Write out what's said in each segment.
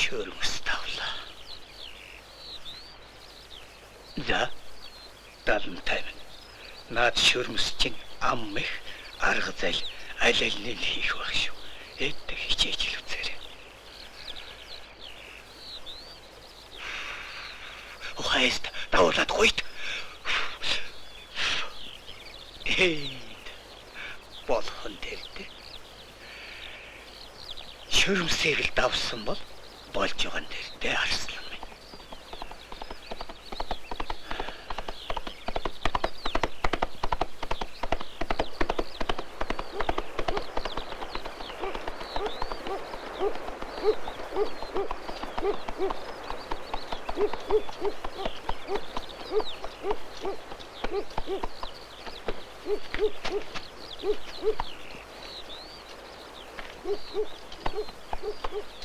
Шөрмөс тавлаа. За, 70-50. Наад шөрмөс чинь ам их арга зал аль алийг хийх байх шүү. Эдгээр хичээж л үзээрэй. Ухайст давуулаад гойд. Болхон дэрдэ. Шөрмсийг л давсан бол болж байгаа нь дэрдэ арслан минь.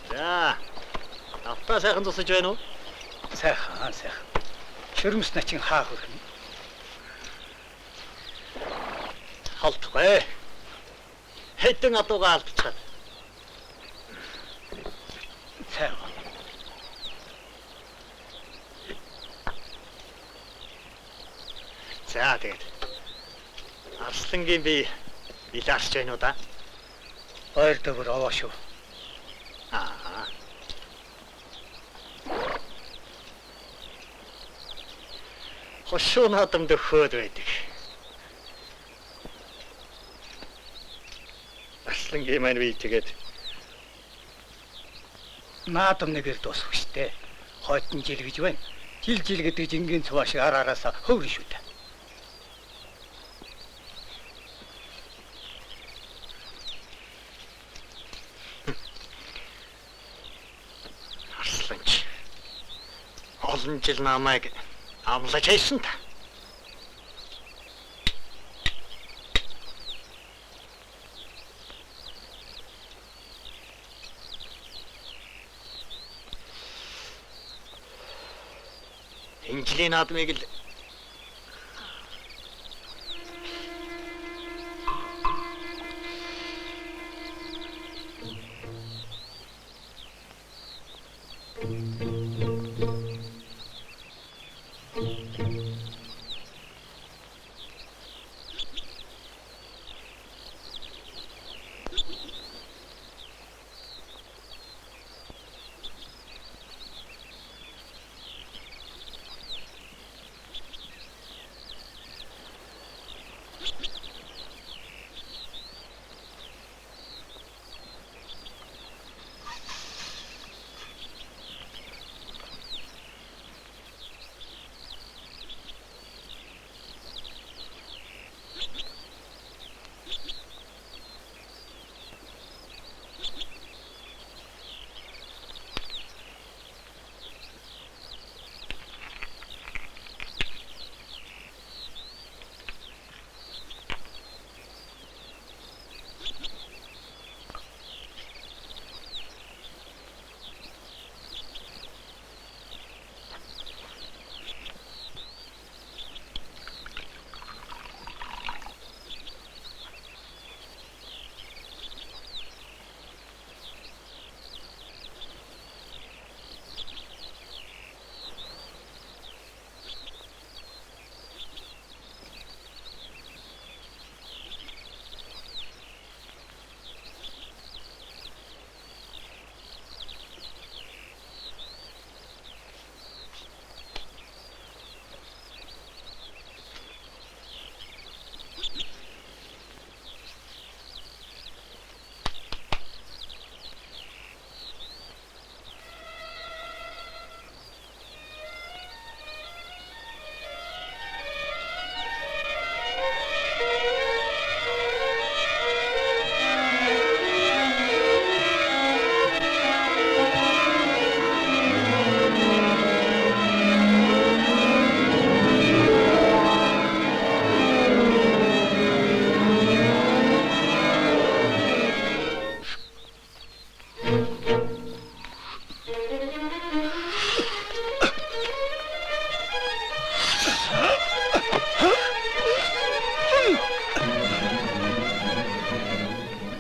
За, автаа сайхан тусаж байна уу? Сайхан. Шөрмөс начин хаа хөрхнө. Халтгүй. Хэдэн адуугаа алдчихад. Сайхан. За тэгээд. Арслангийн би илаарч байна уу да? Хоёр дөөр овоо шүү. Аа. Хошуу надад дөхөөд байдаг. Арслангийн маань би тэгээд Наадам нэгээр дуусах штэ. Хойтон жил гэж байна. Жил гэдэг жингийн цуваа шиг араасаа хөврөн шүү дээ. Арсланч. Олон жил намайг амлаж хайсан та. Инжлийн наадмыг л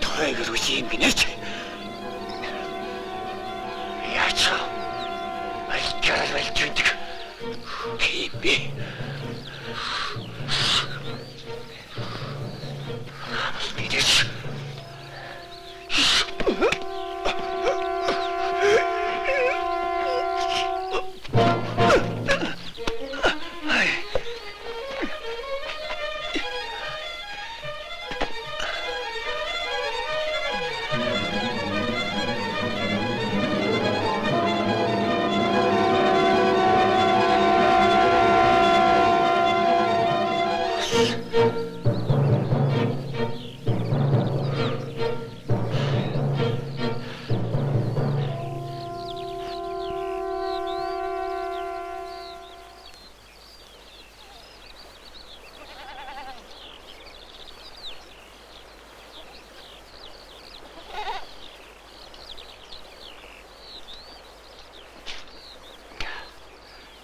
Тойгор үсийн гинэч. Яачаа. Тийм би. Бидээс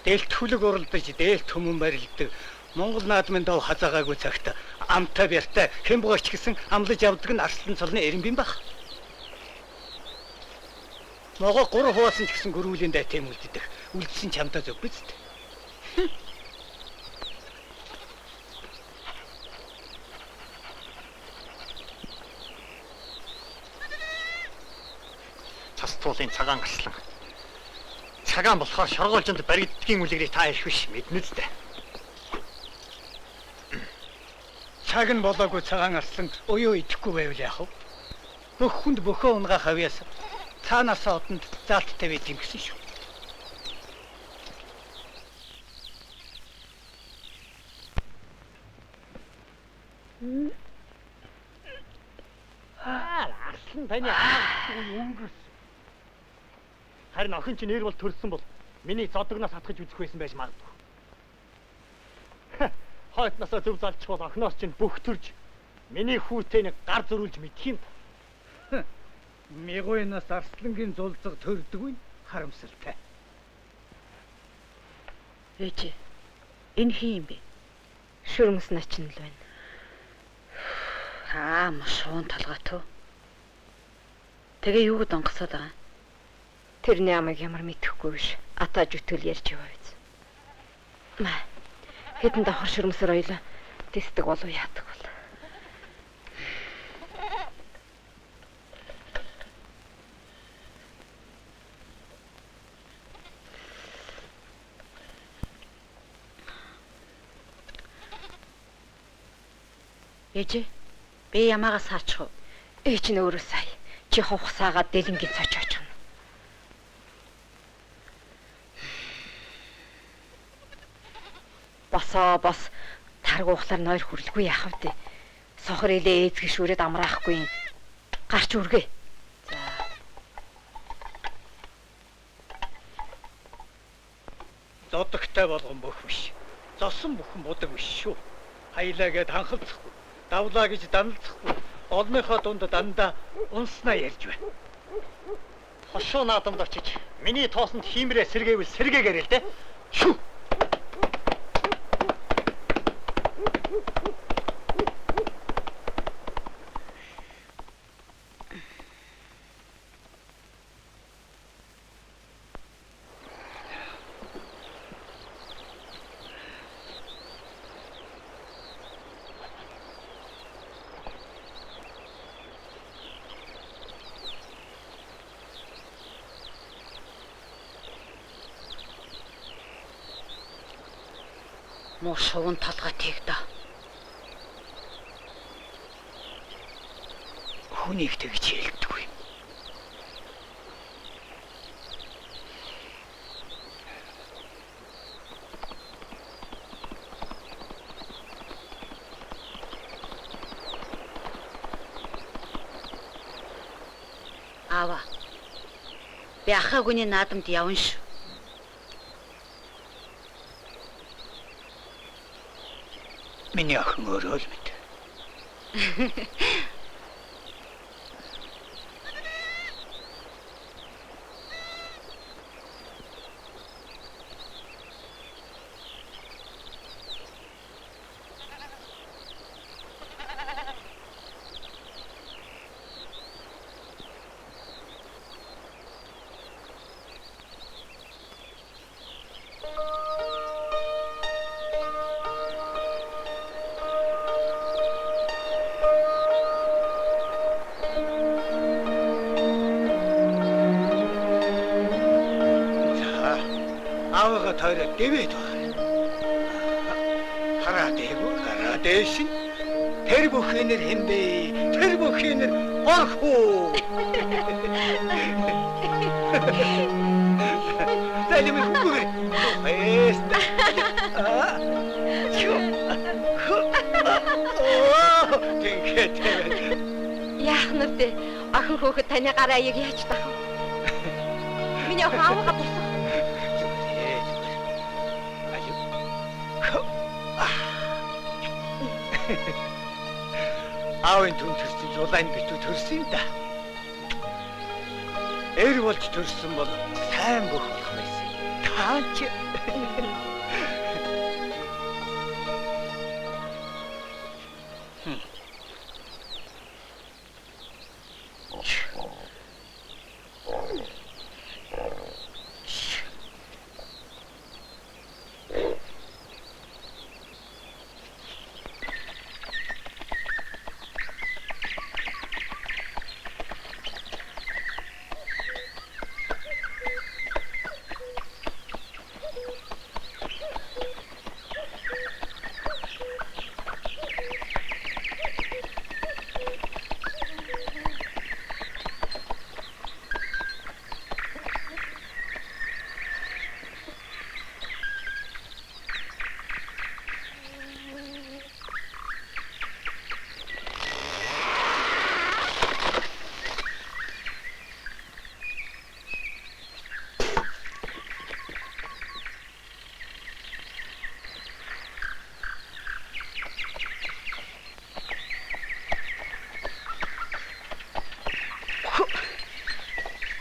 Дээлт хүлэг уралдаж дээлт хүмүүн барилдаг Монгол наадмын дов хазаагаагүй цагт амтай бяртай хэмбгооч гэсэн амлаж явдаг нь Арслан цолны эренбин баг. Могоо 3 хуваасан ч гэсэн гөрүүлийн дайтай үлддэг. Үлдсэн чамдаа зөв биз дээ. цас туулын цагаан Арслан. Цагаан болохоор шоргоолжинд баригддгийн үлгэрийг та ирэх биш мэднэ үстэй. Цаг нь болоогүй цагаан Арслан уяу идэхгүй байвал яах вэ? Бүх хүнд бөхөө унгаа хавьяас цаанаасаа одонд заалттай байт юм гэсэн шүү. Арслан таны өнгөрс. Харин охин чи нэр бол төрсөн бол миний зодогноос хатгаж үзэх байсан байж магадгүй. Хойтносоо зөв залчих бол охиноос чинь бүх төрж миний хүүтэйг гар зөрүүлж мэдх юм. Мигуйнаас Арслангийн зулцаг төрдөггүй харамсалтай. Ээж энэ хин юм бэ? Шүрмэс начин л байна. Шуун толгой төө. Тэгээ юуг донгосоод байгаа? Тэрний амыг ямар мэдэхгүй биш. Атаж үтгэл ярьж яваа биз. Маа. Хэдэн давхар шүрмэсээр ойлоо. Тэсдэг болов яадаг бол. Ээж би ямаагаас саачих вэ? Ээж нь өөрөө сая. Чи хувхсаагаад дэлэнгийн цоч очих нь. Бос таргуухлаар нойр хүрлгүй яах вэ? Сохор илээ эзгэшүүрээд амраахгүй юм. Гарч үргээ. За. Зодогтой болгон бүх биш. Зосон бүхэн будаг биш шүү. Хаялаа гэд ханхалцахгүй. Давлаа гэж даналцахгүй. Олныхоо дунд дандаа унснаа ярьж байна. Хошуу наадамд очиж миний тоосонд хиймрээ сэргээвэл сэргээгээрэй л дээ. Шүү. Муу шуун толгой тэгдэ. Хүнийг тэгж хэлдэггүй. Аава. Би ахаагүйний наадамд явна шүү. Миний охин өөрөө л мэд. аавыгаа тойроод дэвээд байна. Хараад ээшин. Тэр бүхнэр хэмбэ? Тэр бүхнэр борхоо. Дали ми хубэр. Эст. Яах нүвдэ? Охин хөөхд таны гар аяыг яаж тах вэ? Миний охин аавгаа босгох. Аавын түн төрсөн зулаанд битүү төрсөн юм да. Эр болж төрсөн бол сайн бүх болох байсан. Таач.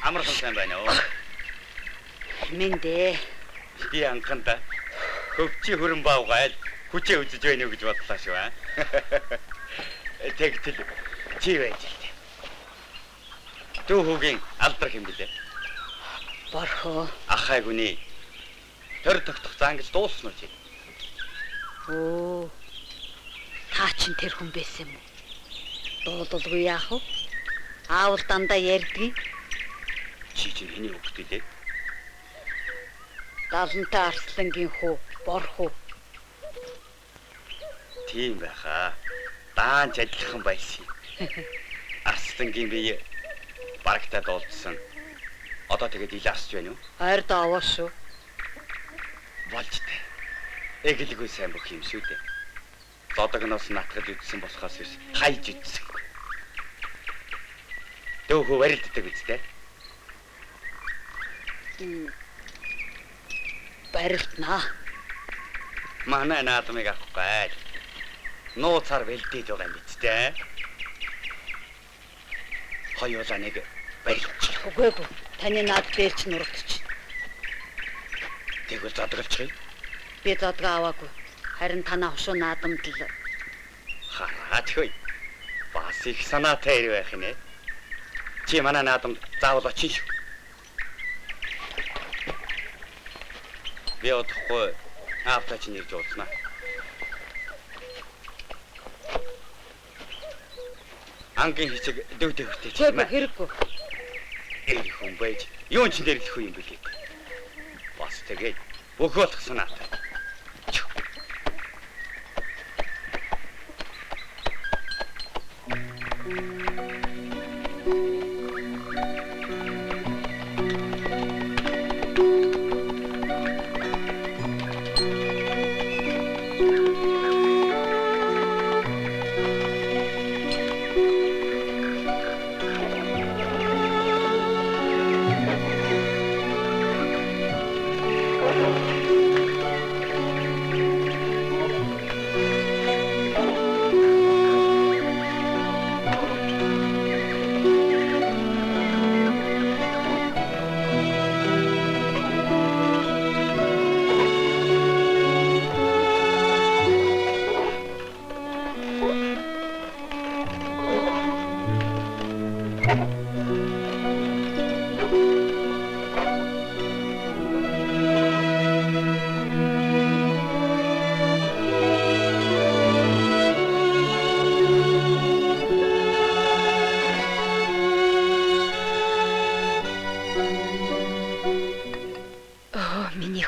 Амархан сайн байна уу? Мэндэ. Би анхандаа хөвчи хөрөн баавгайл хүчээ үзэж байна уу гэж бодлоо шүү аа. Тэгтэл чи байж л дээ. Дүү хүүгийн алдар хэм бэлээ. Борхоо. Ахай гүний төр тогтох зан гэж дуусна уу чи? Оо. Та чин тэр хүн байсан юм уу? Дуулалгүй яах вэ? Аавал дандаа ярьдгийг. Чи чинь хэний хөвгтэй лээ? Галантай Арслангийн хүү, Борхоо. Тийм байхаа. Даанч ажиллахан байсан. Арслангийн бие барагтаа дуулдсан. Одоо тэгээд ил арсч байна уу? Ойр доовоо шүү. Болж тээ. Эгэлгүй сайн бүх юм шүү дээ. Зодогноос натгад үдсэн болохоос биш хайж үдсэн. Дөөхөө барилддаг үстэй. Барилтнаа. Манай наадмыг авахгүй. Нууцаар бэлдээд байгаа юм бицтэй. Хоёулаа нэг барилч. Үгүй. Таны наад бэлч нурагч. Тэгвэл задгалчих юм. Би задгаа аваагүй. Харин танаа хошуу наадамд л Хаач хөөе. Бас их санаатай ир байх нэ. Чи манай наадамд заавал очих шүү. Би одохгүй аавтаа чи нэрж уулзнаа. Ангийн хичээг дөв дэвтэй ч юм аа. Хэрэггүй. Эй хүн байж юун ч нэрлэх юм бэлээ. Бас тэгээд бүх болох санаатай.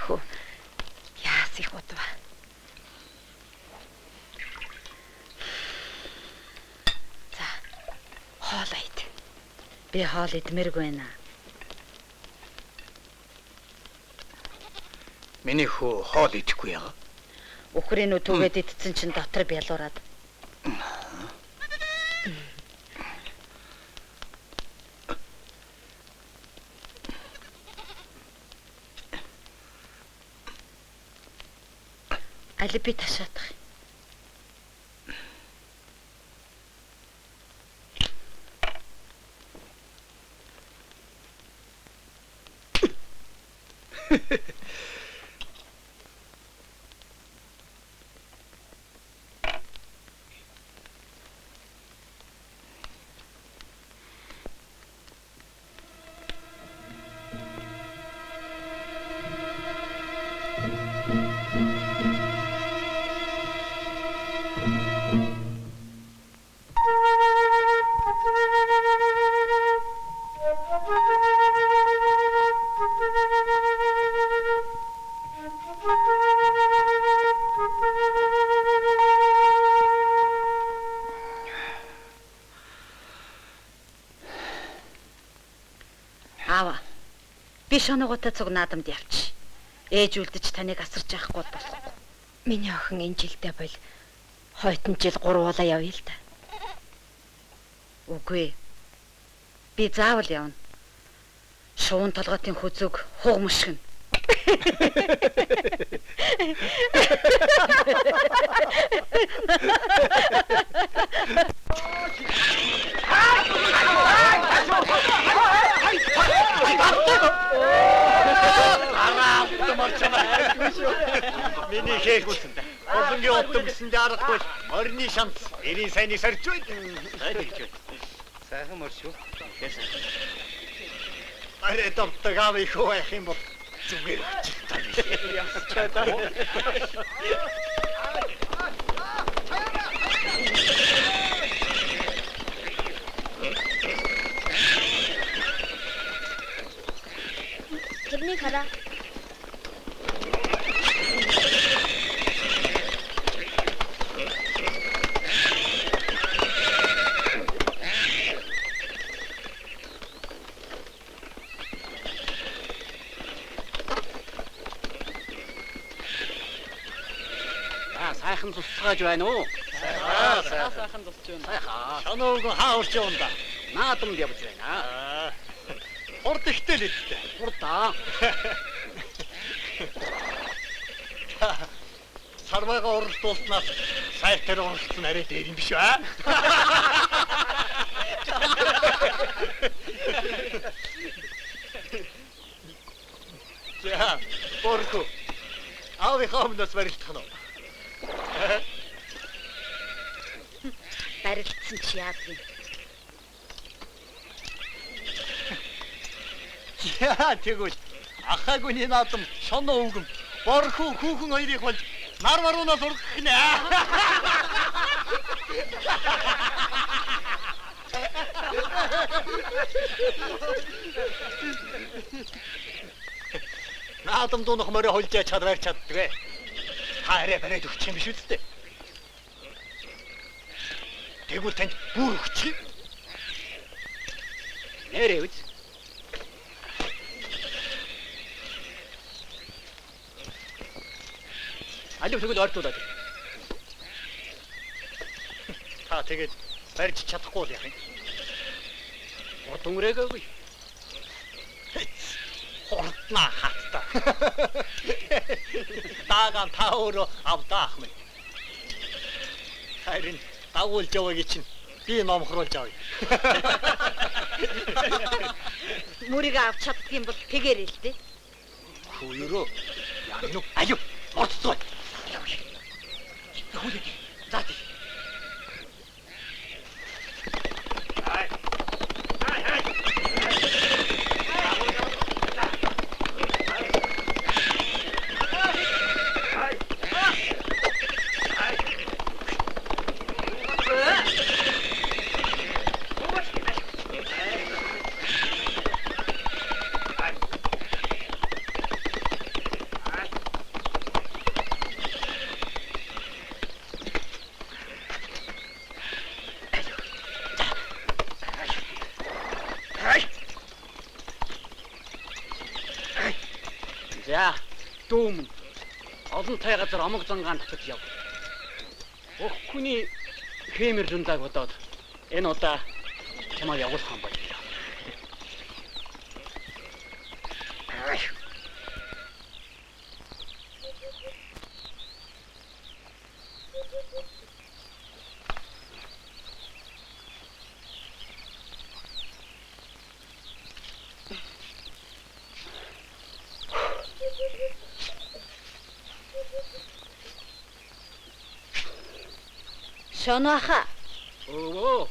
хөө. Яас их удаа. За. Хоол ид. Би хоол идмэргүй байна. Миний хүү хоол идэхгүй яа. Өхрийн үү түгээд идсэн чинь дотор бялуураад. Аль би ташаадах. Аава. Би шоногоотой цуг наадамд явчих. Ээж үлдэж таныг асарч явахгүй болохгүй. Миний охин энэ жилдээ бол хойтон жил 3 уулаа явъя л да. Үгүй. Би заавал явна. Шуун толгойтын хүзүг хуг мушгина. Миний хийх үсэн. Олонгийн утам гэсэн дарахгүй морины шанс. Эрийн сайныг сарж байна. Сайхан мөр шүү. Арай тавтагаа их байх юм бол зүгээр Тэрнийг хараа. сайхан тусгааж байна уу? Сайхан тусч байна. Шоноог хаалж явна. Наадамд явж байна. Урд ихтэй л идтэй. Урдаа. Сарвайгаа уралдуулснаас сайтар уралдсан арай дээр юм биш үү? За, борхо. Аавынхаа өмнөөс барилдах нь. Барилдсан чи яадаг юм? Яа тэгвэл ахагүйний наадам шоноо үгэн борхоо хүүхэн хоёрыг болж нар маруунаас ургах нэ. Наадам дуунах морой холж чадвар чаддгүй. Хараа барайд өгч юм биш үстэй. Тэгвэл танд бүр өгч. Нэрээ үз. Алив тэгвэл ойртуулаад. Та тэгээд барьж чадахгүй л яах юм. Урд өнгөрөөгөөгүй. Хурднаа хатта. Даагаан та өөрөө авдаах минь. Харин дагуулж яваагийн чинь би номхруулж авъя. Мөрийг авч чаддаг юм бол тэгэрэй л дээ. Хөөөрөө. Яа нү аюу. Орцоо. Хөөе. Зати. За, дүүм. Олонтой газар омог зангаан татаж яв. Өх хүний хэмэр зундаг бодоод энэ удаа чамаа явуулах юм байна. Шонооха. Оо.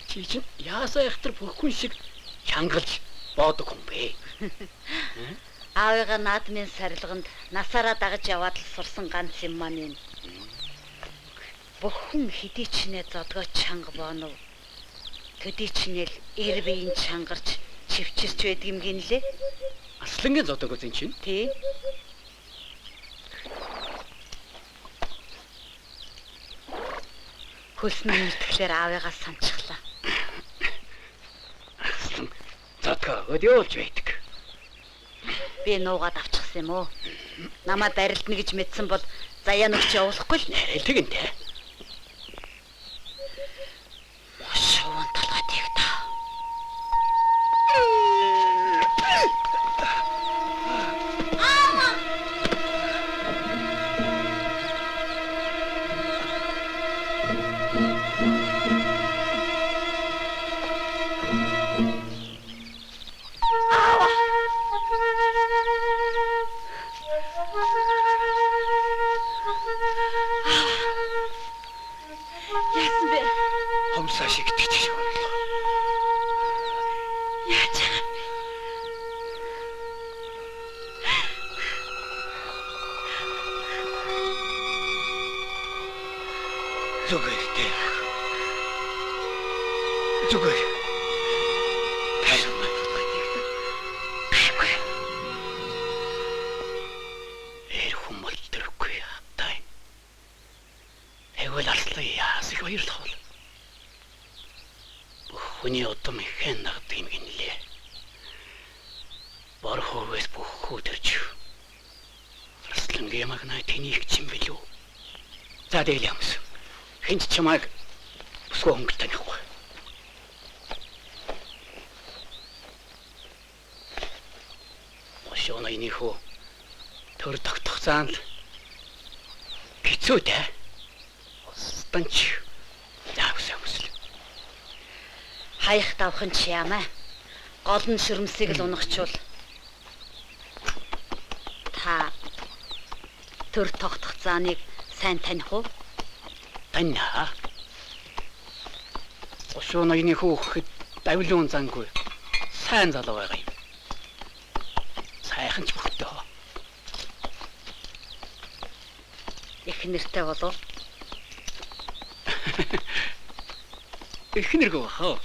Чи чинь яасаа ихтер бүх хүн шиг чангалж боодог хүн бэ? Аавыгаа наадмын сарилганд насаараа дагаж яваад л сурсан ганц юм маань энэ. Бүх хүн хэдий ч нэ зодгоо чанга боонов. Төдий ч нэл эр биеийн чангарч чивчирч байдаг юм гинлээ. Аслангийн зодогоос энэ чинь. Тий. Хөлсний нэртгэлээр аавыгаа санчглаа. Зодгоо өдөөлж байдаг. Би нуугаад авчихсан юм уу? Намаа барилдна гэж мэдсэн бол заяа нүгч явуулахгүй л нэрэл тэгэнтэй. Шуун толгой тийх та. Хомсаа шиг итгэж боллоо. Яаж? Зүгээр дээ. Зүгээр. Эр хүмүүс төрөхгүй хатаа. Тэгвэл алслаа яасыг баярлах бол. Хүний удам ихэн нагд юм гинлээ. Бор хөвөөс бүх хөдөрч. Арслангийн магнай тэнийг чим билүү. За дээл юмс. Хинч чамайг бүсгүй хөнгөлтэй нэхгүй. Ошооны нөхөө төр тогтох заанд хэцүү дээ. Станч. Яавс. Хаях давхан ч ямаа. Гол нь шүрмсийг л унахчул. Та төр тогтох зааныг сайн таних уу? Таньна. Ошооны нөхөд давлуун зангүй. Сайн залуу байгаа юм. Сайхан ч бүхтөө. Их нэртэй болов. Их нэргүй бахаа.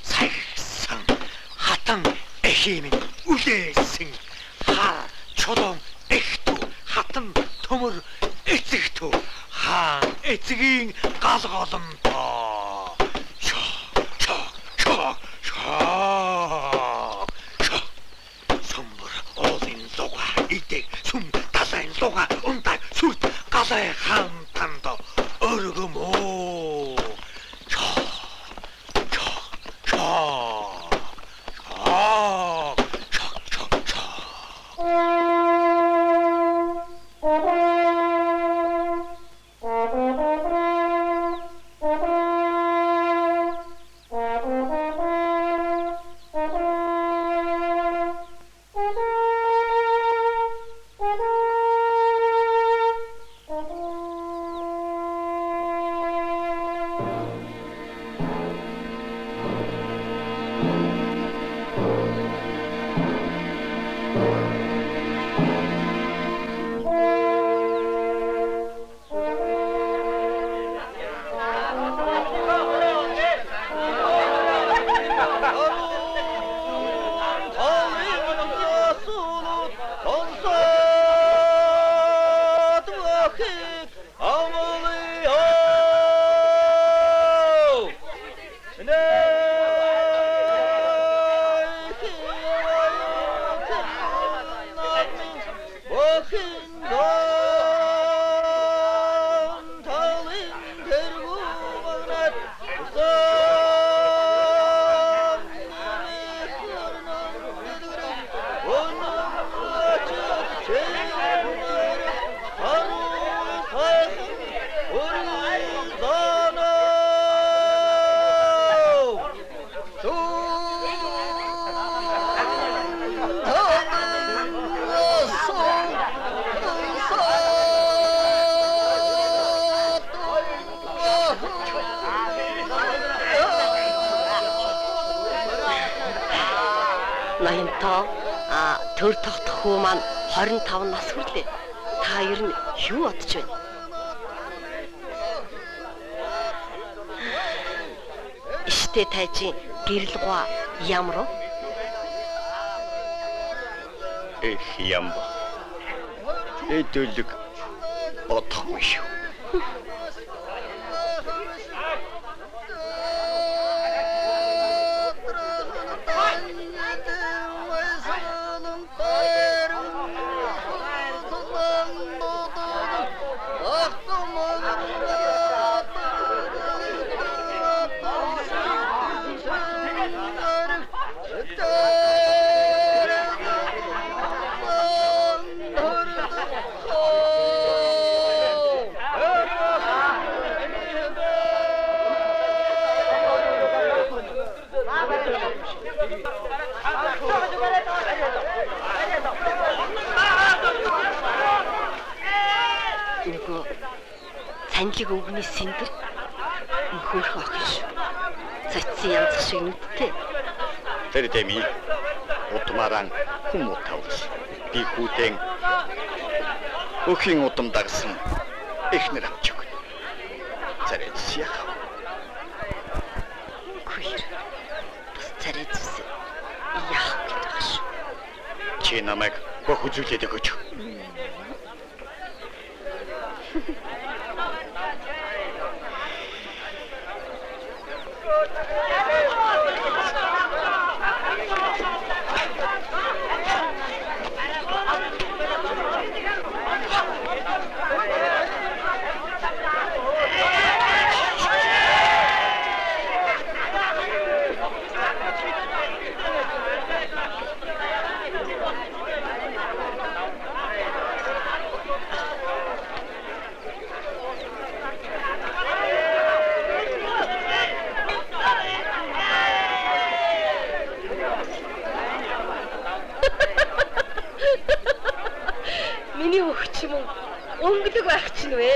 Сайхан хатан эхимэн үлээсэн хаа чулуун эхтүү хатан төмөр эцэгтүү хаан эцгийн гал голомтоо Сумбар олын луга идэг сум талайн луга унтай сүрт галай хамтанд өргөмөө Ноёнтоо төр тогтох хүү маань 25 нас хүрлээ. Та ер нь юу бодож байна? Иштэй тайжийн гэрэл гоо ямар вэ? Эх юм. Эдөлг бодохгүй шүү. Нөгөө цанилэг өвгний сэндэр хөөх охин шүү. Цацсан янз шиг нүдтэй. Тэр дэми утмаран хүмүүс тавс. Би хүүтэн өхийн удам дагсан эхнэр авч өгнө. Царайцсиах. Күхэр. Бас царайцс. Яах гэж байгаа шүү. Чи намайг бүх үзүүлээд өгөөч. Миний өгч юм уу? Өнгөлөг байх чинь вэ?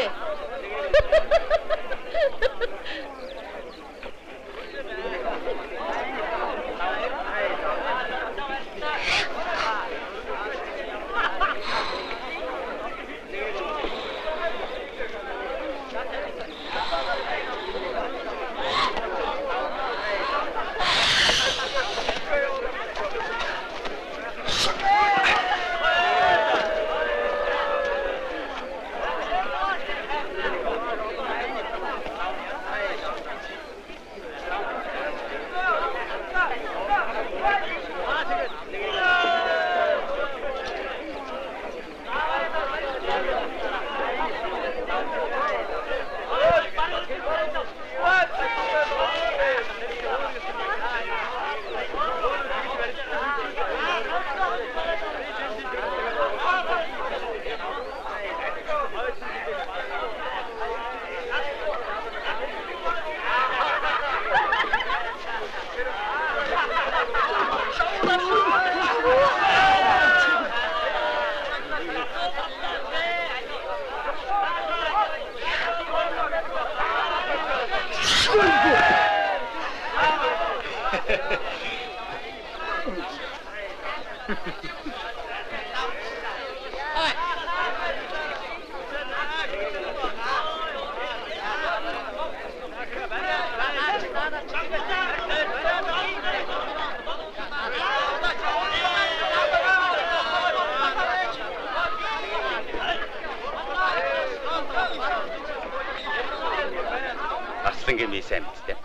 Арслангийн сайн мэдтэй.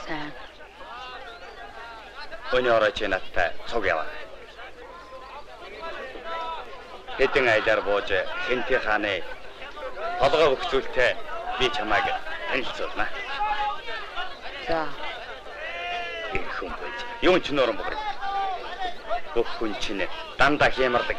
Сайн. Өний орооч надтай цуг яваа. Хэдэн айлаар бууж Хэнти хааны толгой өгцүүлтэй би чамайг танилцуулна. За. Хүн байж. Юу ч нөрөн богр. Бүх хүн чинь дандаа хямардаг.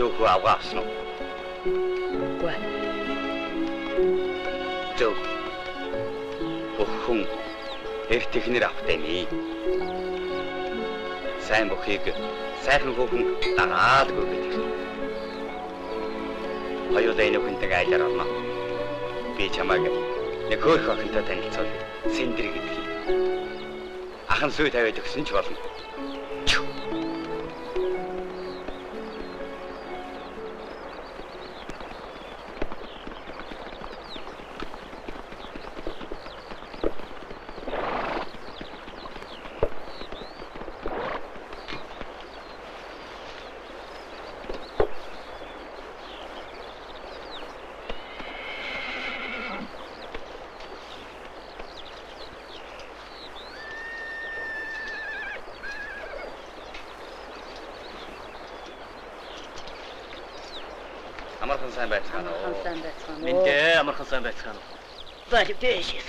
Дөхөө авгаа авсан уу? Үгүй. Зөв. Бүхэн эрт ихнэр автайны. Сайн бүхийг сайхан хүүхэн дагаалгүй гэдэг. Хоёулаа энэ хүнтэйг айлаар орно. Би чамайг нэг хөөх охинтой танилцуул. Сэндэр гэдгийг. Ахан сүй тавиад өгсөн ч болно. Амархан сайн байцгаана уу? Амархан сайн байцгаана уу? Минь амархан сайн байцгаана уу? За дэшээс.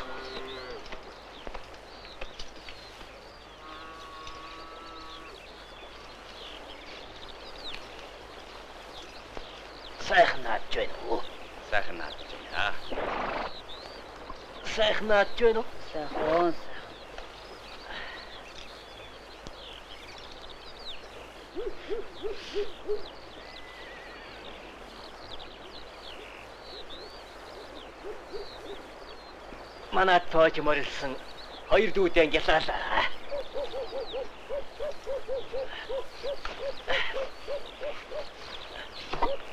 Сайхан нааж байна уу? Сайхан нааж байна. Сайхан нааж байна уу? Сайхан. Манай тоож морилсан хоёр дүүдэн гялаалаа.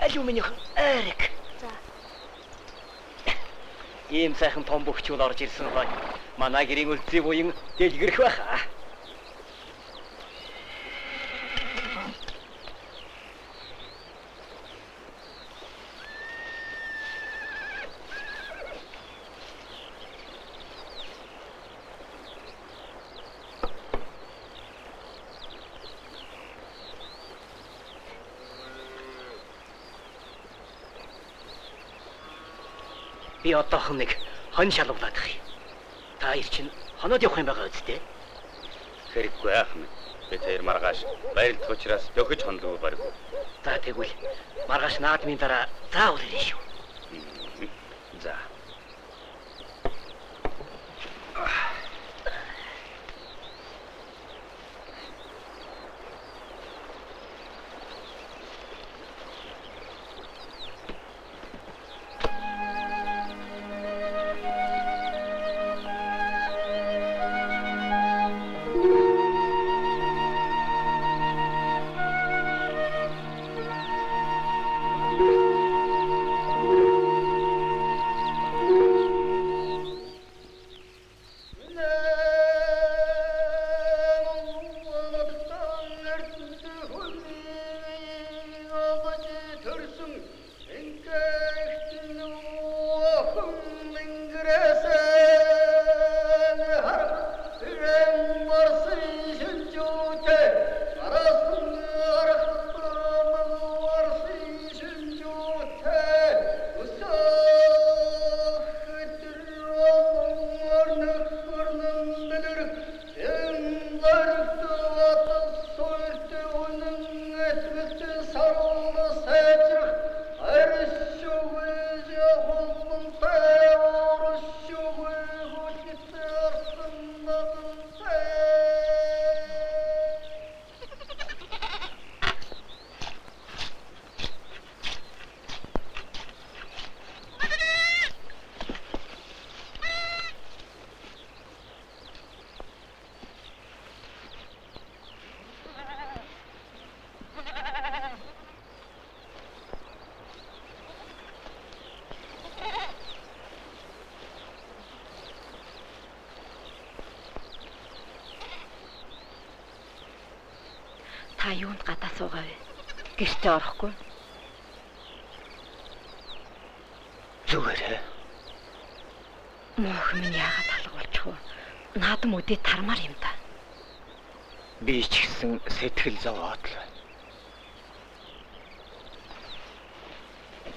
Алюминиум арик. За. Ийм сайхан том бөхчүүл орж ирсэн хойно манай гэрийн үлзий буян дэлгэрэх байхаа. Би одоохон нэг хон шалуулаад их. Та ир чинь хоноод явах юм байгаа үстэй. Хэрэггүй яах юм. Би тэр маргааш байрлах учраас дөхөж хонлоо барив. За тэгвэл маргааш наадмын дараа заавал ирэх шүү. За. Та юунд гадаа суугаа вэ? Гэртээ орохгүй. Зүгээр. Мох минь яагаад алга болчих вэ? Наадам үдээ тармаар юм да. Би ч гэсэн сэтгэл зовоод л байна.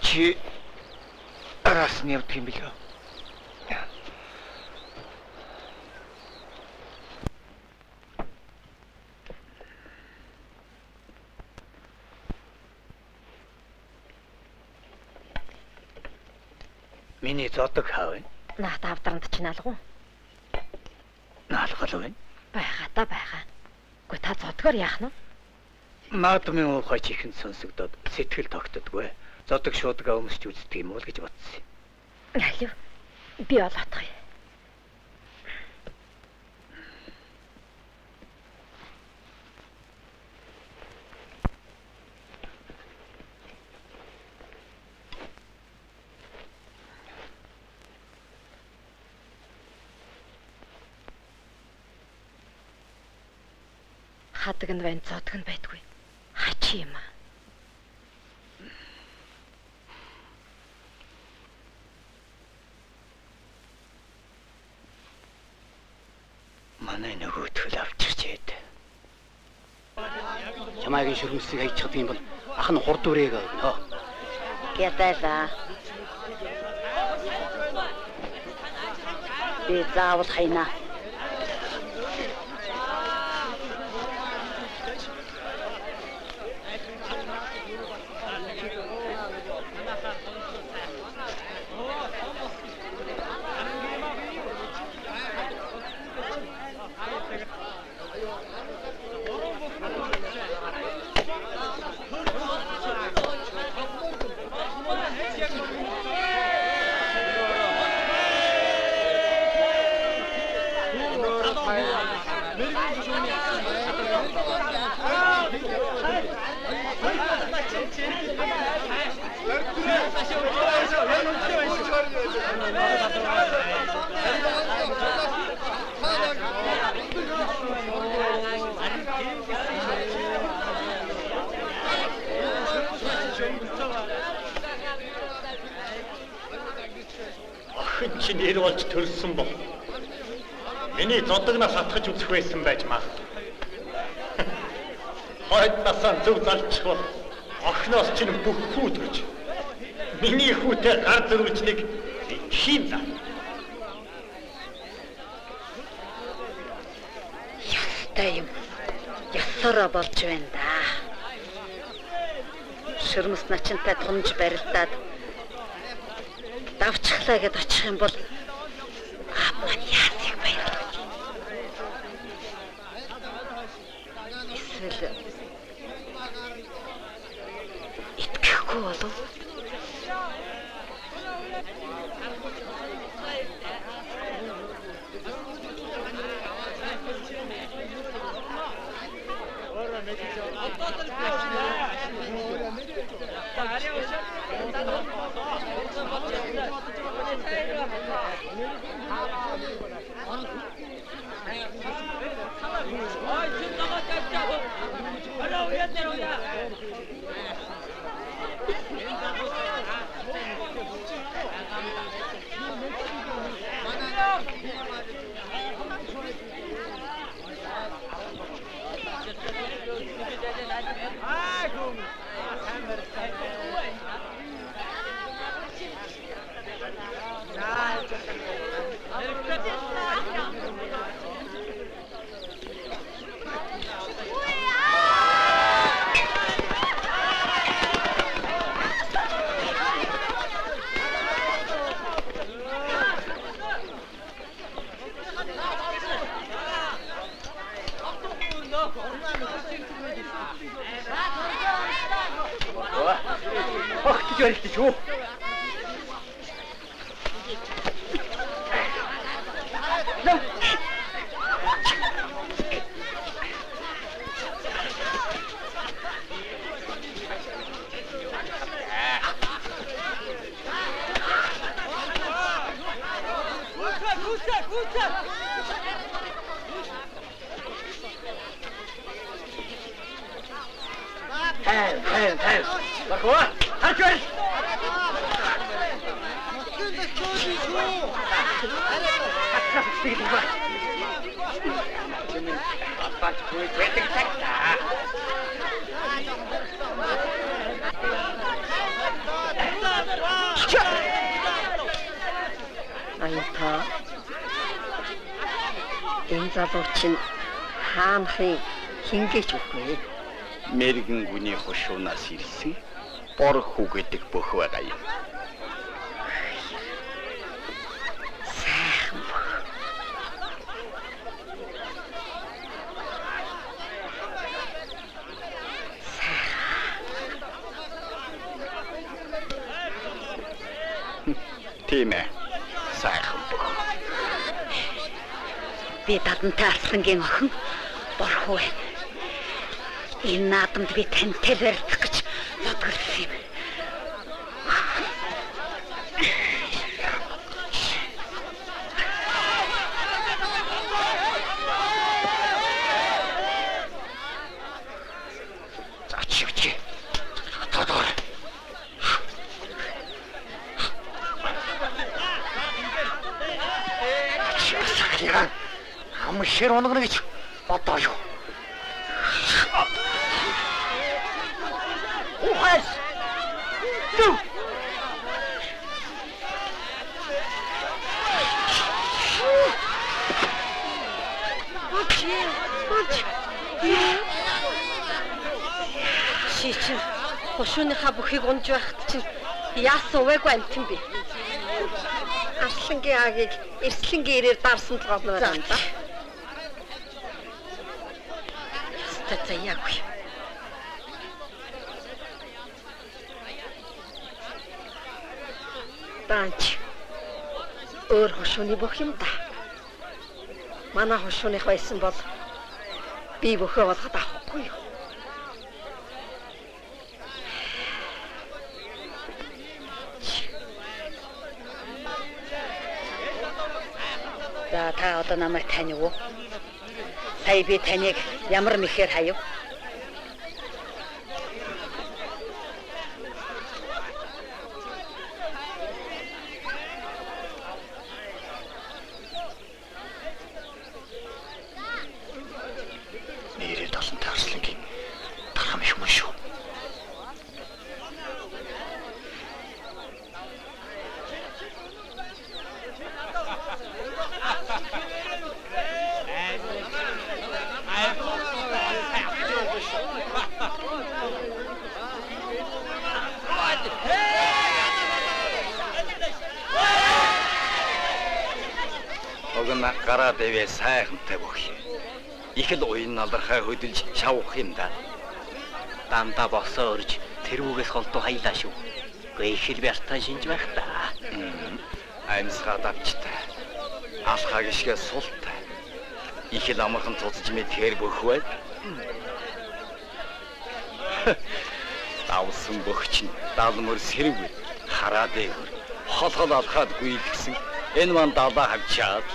Чи араас нь явдаг юм билүү? Миний зодог хаа вэ? Наат авдранд ч наалгуу. Наалгал вэ? Байгаа да байгаа. Гэхдээ та зодгоор яах нь? Наадмын ухаан чихэнд сонсогдоод сэтгэл тогтдоггүй. Зодог шуудагаа өмсч үздэг юм уу гэж бодсон. Алив. Би олоодох юм. Хадаг нь байна, зодог нь байдгүй. Хачи юм аа. Манай нөгөө төл авчирчээд. Чамайгийн шүрмсийг аячихдаг юм бол ах нь хурд үрэг өгнө. Ятайла. Би заавал хайна. Охин чи нэр болж төрсөн бол миний зодогнаас атгаж үзэх байсан байж маа. Хойд насаа зөв залчихвал охиноос чинь бүх хүү төрж. Миний хүүтэй гар зөрүүлж нэг хийн да. Ястай юм. Ясараа болж байна да. Шүрмэс начинтай тунж барилдаад давчглаа гэд очих юм бол маань яасыг баярлаж. Эсвэл итгэхгүй болов. Огт жарилж шүү. Hey. Bakwa, harç ver. Апаач хөөж байдаг цагтаа. Аянта. Энэ залуу чинь хаанхын хингэж үгүй. Мэргэн гүний хушуунаас ирсэн бор хүү гэдэг бүх байгаа юм. Сайхан бүх. Тийм ээ. Сайхан бүх. Би дадантай арслангийн охин борхоо байна. Энэ наадамд би тантай барьдах гэж бодгорсон юм. Зачигч. Тодор. Яа. Амшир онгоно гэж бодоо юу? Ухаас. Түү. Чи чинь хушууныхаа бүхийг унж байхад чинь яасан увайгүй амт юм бэ? Арслангийн агийг эрслэнгийн ирээр дарсан л гол байна да. Заяагүй. Банч. Өөр хушууны бүх юм да. Манай хушууных байсан бол би бөхөө болгоод авахгүй юу? За та одоо намайг таних уу? Сая би таныг ямар мэхээр хаяв? Нэрээ толонтой арслангийн дархам их мөн шүү. Огна гараа дэвээ сайхантай бүх юм. Их л уян налархаа хөдөлж шавах юм да. Дандаа босоо өрж тэрүүгээс холдуу хаялаа шүү. Гээ их л бяртаа шинж байх та. Амьсгаа давчтай. Алхаа гიშгээ султай. Их л амархан цуцж мэдхээр бөхвэй. Давсан бөхч нь далмөр сэрэг хараа дээгүр. Холхол алхаад гүйдгсэн. Энэ ман далаа хавчаад.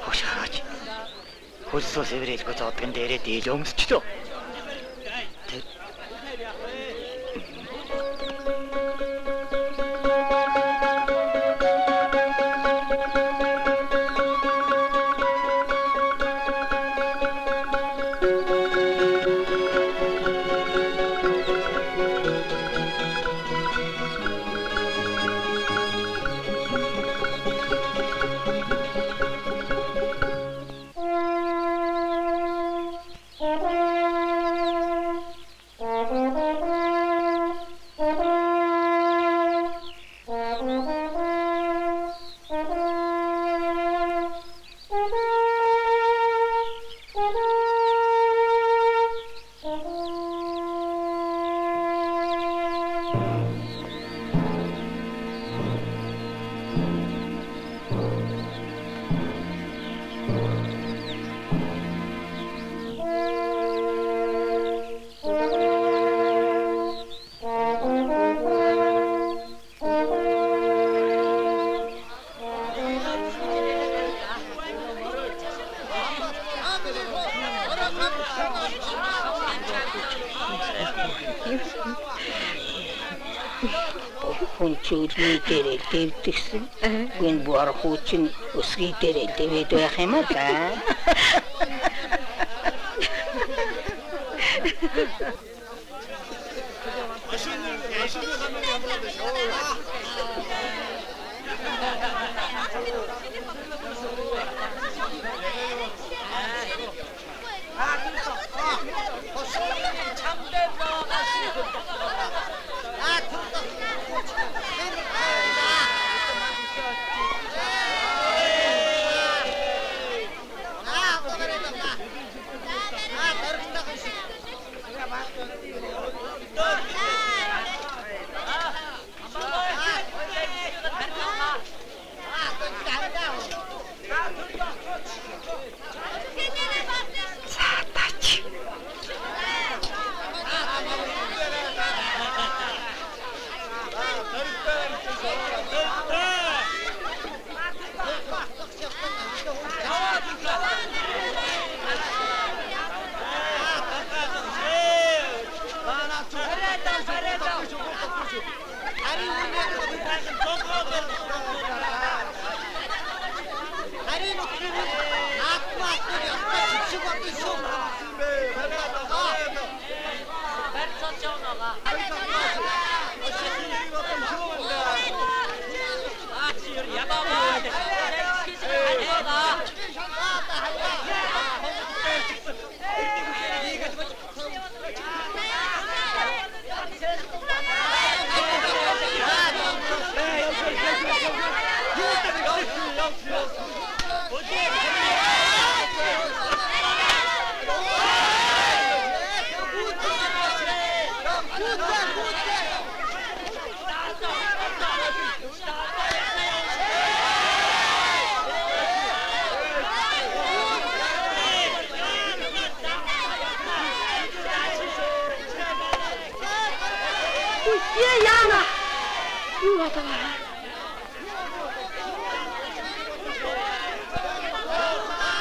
Хошаач. Хөлсөө сэврэлгүй зодгон дээрээ дийл өмсчлөө. чөлний дээрээ дэвдгсэн. Гүн буурах чинь өсгий дээрээ дэвэд байх юм аа да.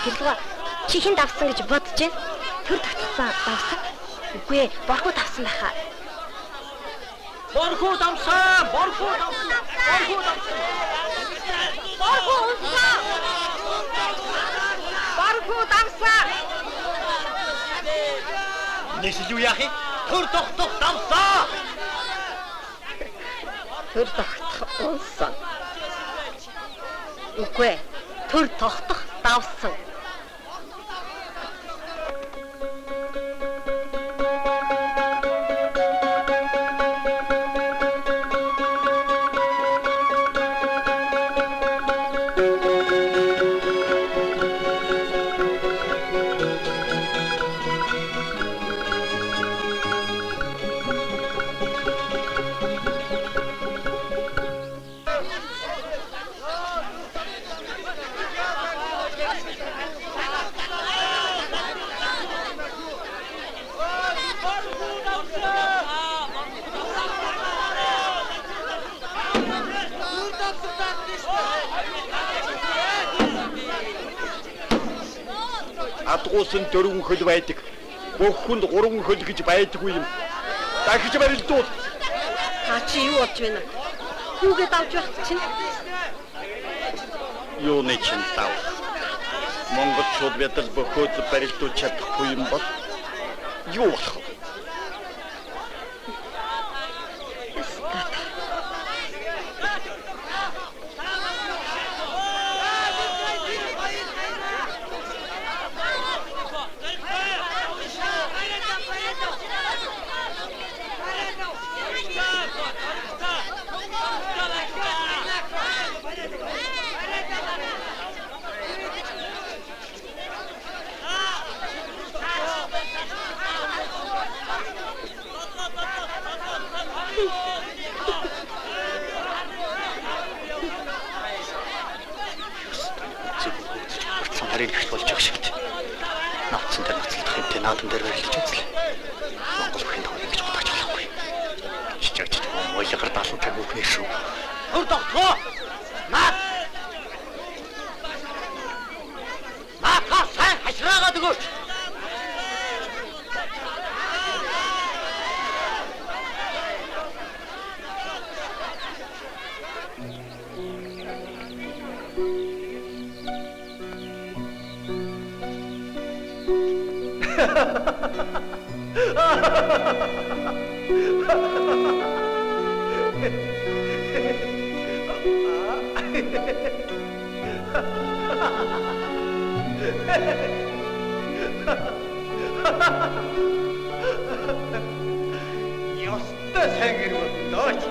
Гэлгүй чи хэн давсан гэж бодож байна? Тэр тогтсон давсан. Үгүй ээ, борхуу давсан байхаа. Борхуу давсан! Борхуу давсан! Борхуу давсан! Борхуу унсан! Борхуу давсан! Нэшил юу яах юм? Төр тогтох давсан! Тэр тогтох унсан. Үгүй ээ, тэр тогтох давсан. Адгуусан 4 хөл байдаг. Бүх хүнд 3 хөл гэж байдаггүй юм. Дахиж барилдуул. Та чи юу болж байна? Хүүгээ давж байх чинь. Юуны чинь дав. Монголчууд бядал бөхөөд барилдуулж чадахгүй юм бол юу болох вэ? Харин их болж байгаа шигт. Наацсан дээр нацлах юм те наадам дээр барилж үзлээ. Монгол бүхэн тоо ингэж бодож болохгүй. Чичээч моёгоор даалан цаг үхнэ шүү. Төр тогтгоо! Наад! Наатаа сайн хашраагаад өгөөч! Ёстой сайн гэр болдооч.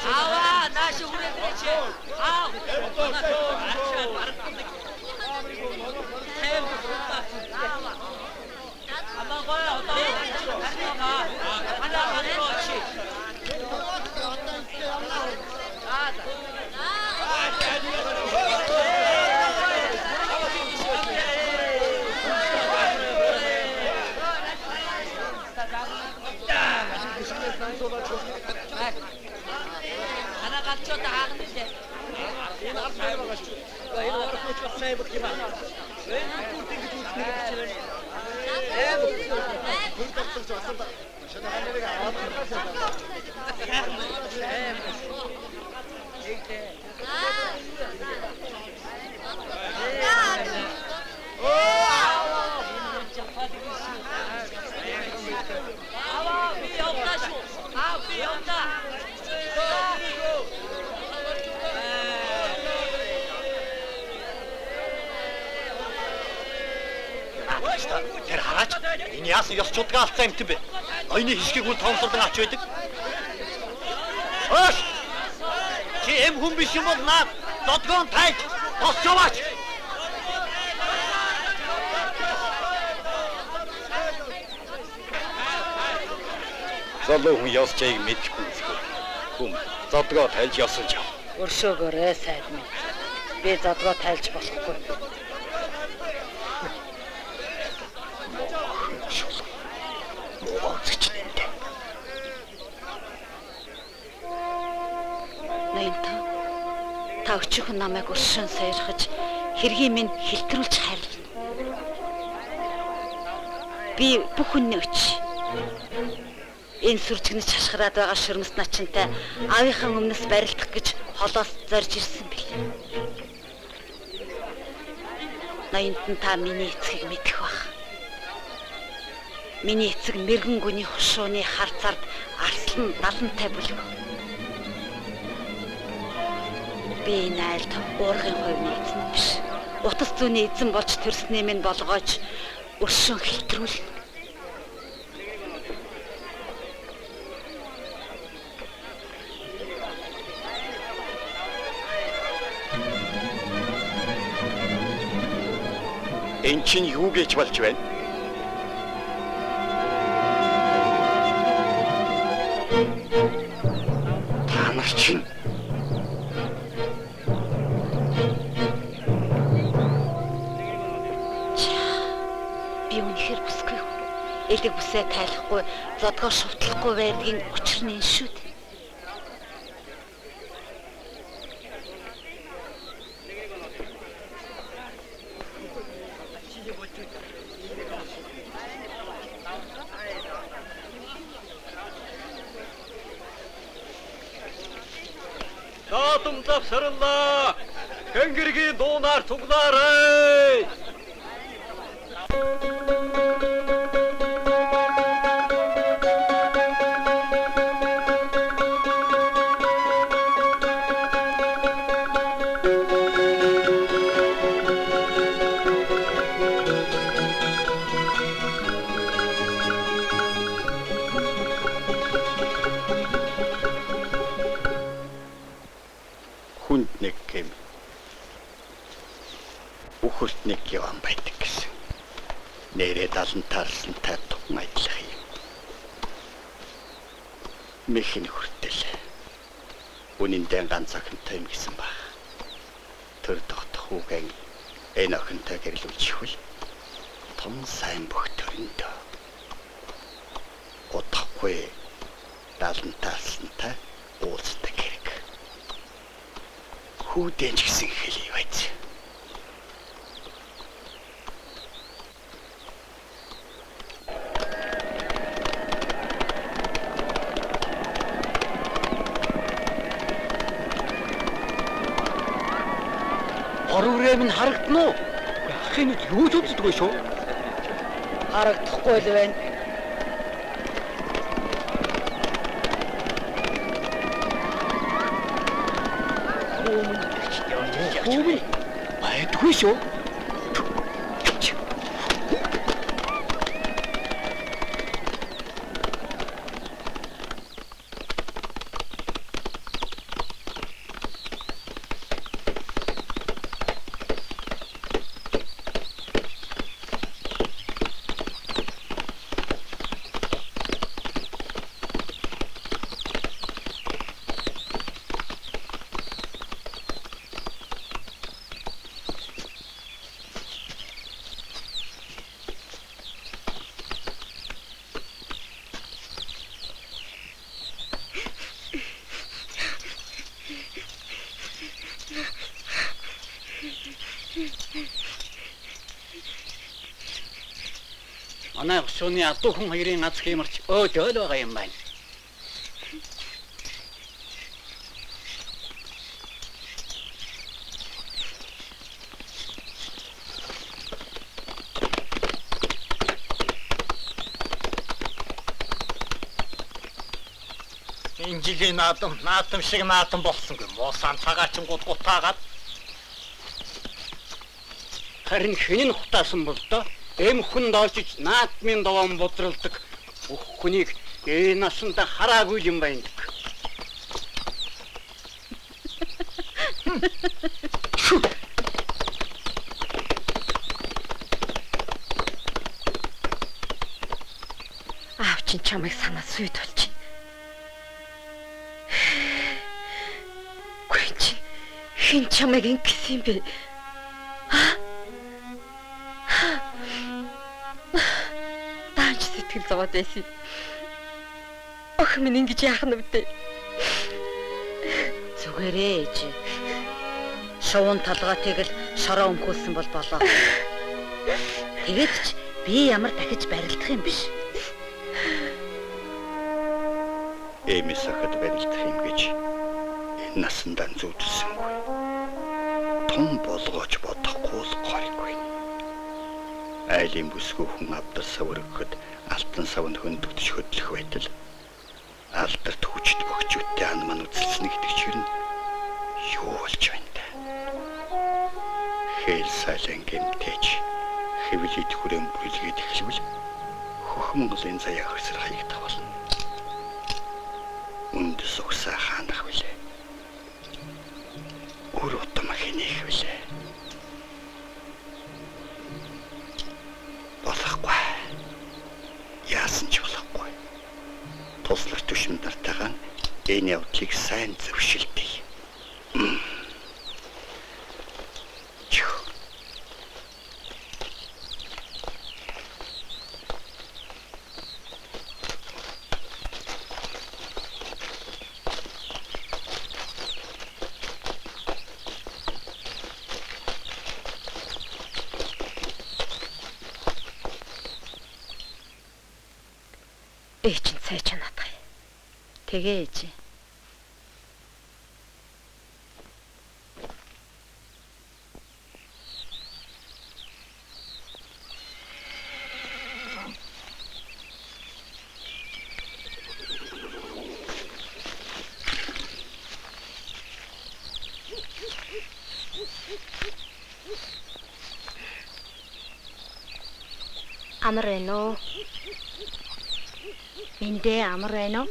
아와 나시 우리 그렇지 아 한번 거야 하나 그렇지 하나 갖죠 다 하는데 아와 위 없다 쇼. 위 없다. Тэр хараач энэ яасан ёс чудгаа алцсан юм бэ? Ноёны хишгийг үл тоомсолдон ач байдаг. Хөөш! Чи эм хүн биш юм бол наад додгоон тайж тосч яваач. Залуу хүн ёс чийг мэдэхгүй зүйл. Хүн зодгоо тайлж ёсож яв. Өршөөгөөрэй сайд минь. Би задгаа тайлж болохгүй. Та өчигөн намайг өршөн саярхаж хэргийг минь хэлтрүүлж хайрлана. Би бүх үнний өч. Энэ сүржигнэж хашгираад байгаа шөрмөс начинтай аавынхаа өмнөс барилдах гэж холоос зорж ирсэн бил. Ноёнтон та миний эцгийг мэдэх бах. Миний эцэг мэргэн гүний хушууны харцаард арслан далантай бүлэг. Би энэ айлд уургын хувийн эзэн биш. Утас зүүнний эзэн болж төрснээ минь болгоож өршөн хэлтрүүлнэ. Энд чинь юу гэж болж байна? Та нар чинь би үнэхээр бүсгүй. Элэг бүсээ тайлахгүй, зодгоо шувтлахгүй байдгийн учир нь энэ шүү дээ. Таатам завсарлаа. Хэнгэргийн дуунаар цуглаарай. нэг яван байдаг гэсэн. Нэрээ 70 тарлантай тухайн ажиллах юм. Мэхний хүртэл үнэндээ ганц охинтой юм гэсэн баг. Тэр дотох хүүгэн энэ охинтой гэрлүүлчихвэл том сайн бүх төрөндөө. Утгагүй 70 тарлантай уулздаг хэрэг. Хүүдэн ч гэсэн хэлий байж. Оруурэм нь харагдана уу? Ахын юу ч үздэг шүү. Харагдахгүй л байна. Хөөе. Байдгүй шүү. Манай гүшүүний адуу хүн хоёрын аз хэмэрч өөдөл байгаа юм байна. Энэ жилийн наадам шиг наадам болсонгүй. Муусан цагаачин гутгутаагаад Харин хинэн хутаасан бол доо эм хүн доолжиж наадмын довоон бодролдог бүх хүнийг энэ насанда хараагүй юм байна. Аав чинь чамайг санаа сүйд болж. Гүн чи хин чамайг ингэсэн юм бэ? Даанч сэтгэл зовоод байсан. Ох минь ингэж яах нь вэ? Зүгээрээ ээж. Шуун толгойтойг л шороо өмхүүлсэн бол болоо. Тэгээд ч би ямар дахиж барилдах юм биш. Эмээс ахад барилдах юм гэж энэ насандаа зүудэлсэнгүй. Том болгооч бодохгүй л гойгүй. Айлын бүсгүй хүн авдар саврагхэд алтан савнд хөндөгдөж хөдлөх байтал алдарт хүчт богчуудтай ан ман үзэлсэн гэдэг чинь юу болж байна та? Хэл сайлан гэмтэж хэвлэд хүрэм бүлгээд эхлэвэл хөх Монголын заяа хөрсөр хаягдах болно. Үндэс угсаа хаанах вүлээ? Өөр утам хийнэх вүлээ? Болохгүй. Яасан ч болохгүй. Туслах түшин нартайгаа энэ явдлыг сайн зөвшөлдөе. Ээж нь цай чанаатай. Тэгээ ээж. Амар байна уу? Эндээ амар байна уу?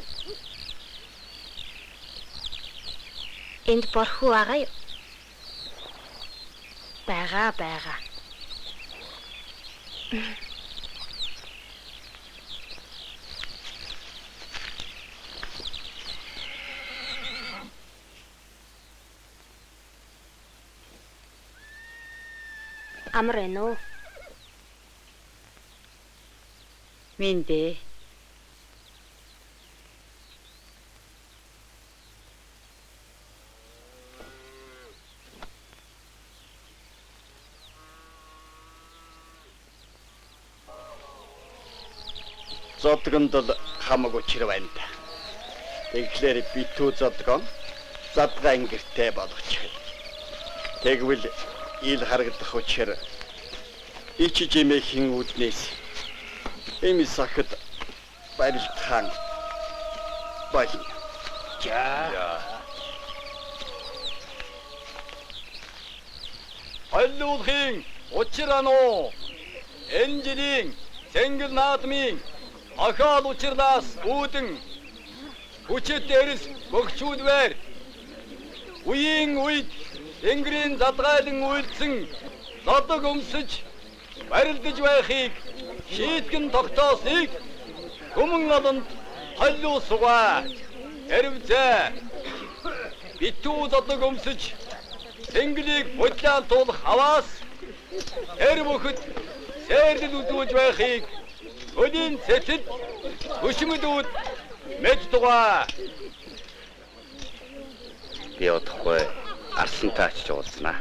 Энд борхуу байгаа юу? Байгаа. Амар байна уу? Минь дээ. Зодгонд л хамаг учир байна да. Тэгэхээр битүү зодгон задгаа ингэртэй болгочих. Тэгвэл ил харагдах учир ичиж эмээхийн үднээс эми сахад барилтхан байна. За. Халлуулахын учир ануу. Энжилийн Цэнгэл наадмын ахаал учирлаас үүдэн хүчит дээрс богчууд байр. Үеийн үед Тэнгэрийн задгайлан үйлдсэн зодог өмсөж барилдаж байхыг шийтгэн тогтоосныг Түмэн олонд халлуу сугаа. Эрвзээ. Битүү зодог өмсөж Тэнглийг бодлаалтуулах аваас эр бүхэд сэрдэл үзүүлж байхыг өдийн цэцэд хөшмөдүүд мэд тугаа. Би удахгүй арсантай очиж уулзнаа.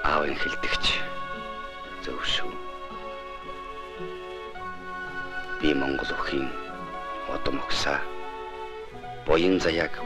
Аавын хэлдэгч зөв шүү. Би Монгол өхийн удам өгсаа буян заяаг